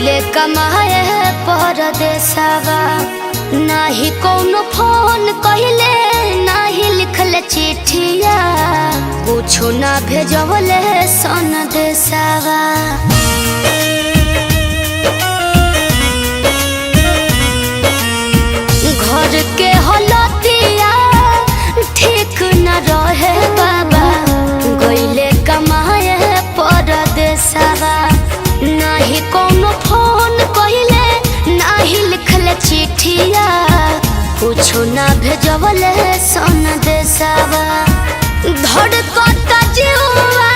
गईले कमाए परदेसवा। नाही कौनो फोन कहिले नाही लिखले चिट्ठिया, कुछो ना भेजवले सन देसवा। घर के हलतिया ठीक न रहे बाबा, गईले कमाए परदेसवा। नाही कौनो फोन कहिले नाही लिखले चिट्ठिया, कुछो ना भेजवले सन देसवा। धड़कता जीवा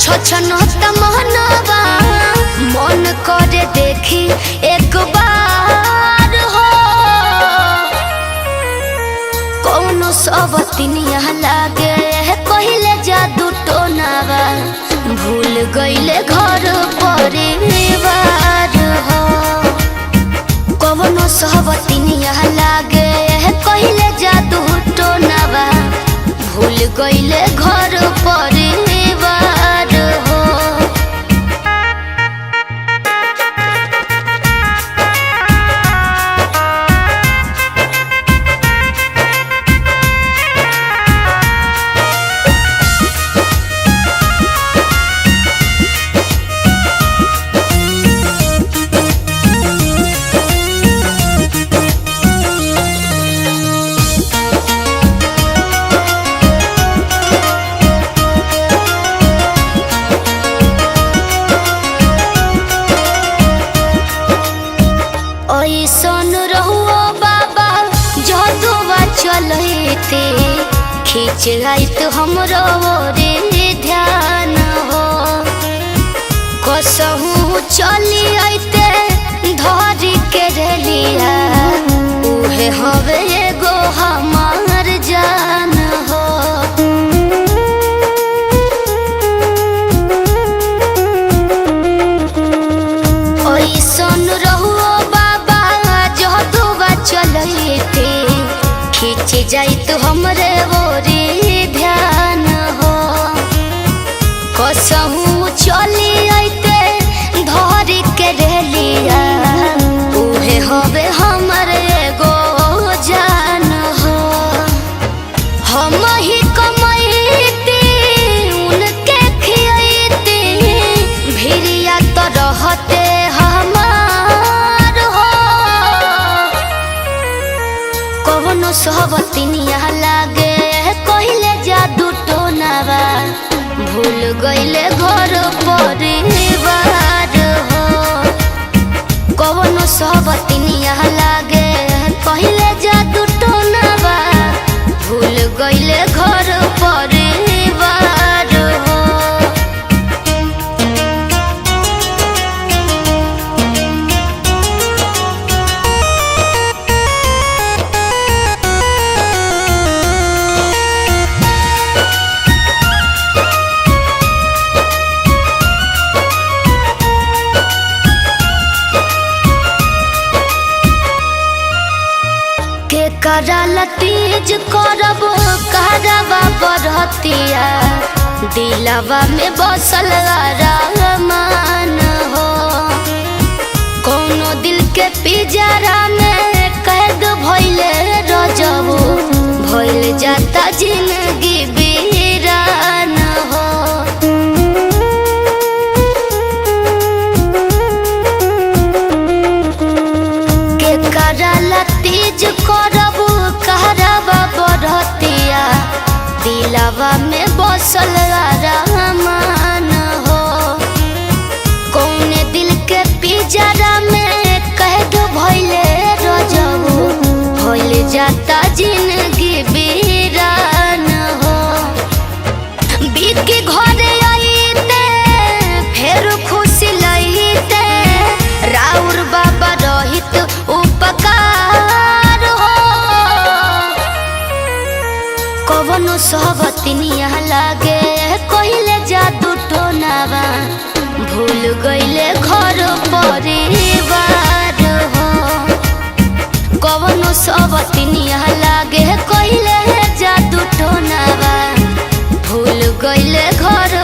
छछनत मनवा, मन करे देखी एक बार हो। कौनो सबतिनिया लागे कहिले जादू टोनावा, भूल गईले घर परिवार हो। कौनो सबतिनिया लागे कहिले जादू टोनावा, भूल गईले घर परिवार हो। ऐसन रहुओ बाबा जदुआ चलते, खींच आइत हमरो रे ध्यान हो। कसहू चली आइते धरी के रेलिया, उहे हवे एगो हमार जान हो। ऐसन रहुओ चलते, खींच जाइत हमरे ओरे ध्यान हो। कसहू चली आइते धरी के रेलिया, उहे हवे हमरे एगो जान हो। हम ही कमाइती उनके खियाइती, भिरिया तो रहते कौनो सबतिनिया लागे कहिले जादू टोनावा, भूल गईले घर परिवार हो। कौनो सबतिनिया लागे कहिले जादू टोनावा, भूल गईले घर परिवार हो। कराला तीज करब करवा बरतिया, दिलवा में बसल अरमान हो। कौनो दिल के पिंजरा में कैद भइले रजबू, भइल जाता जिंदगी वीरान हो। के कराला तीज करब कहरवा बरतिया, दिलवा में बसल अरमान हो। कौने दिल के पिंजरा में कैद भइले रजबू, भइल जाता जिंदगी वीरान हो। बिकी घरे आइते फेर खुशी लइते, राउर बाबा रहित उपकार हो। कौनो सबतिनिया लागे कहिले जादू टोनावा, भूल गईले घर परिवार हो। कौनो सबतिनिया लागे कहिले जादू टोनावा, भूल गईले घर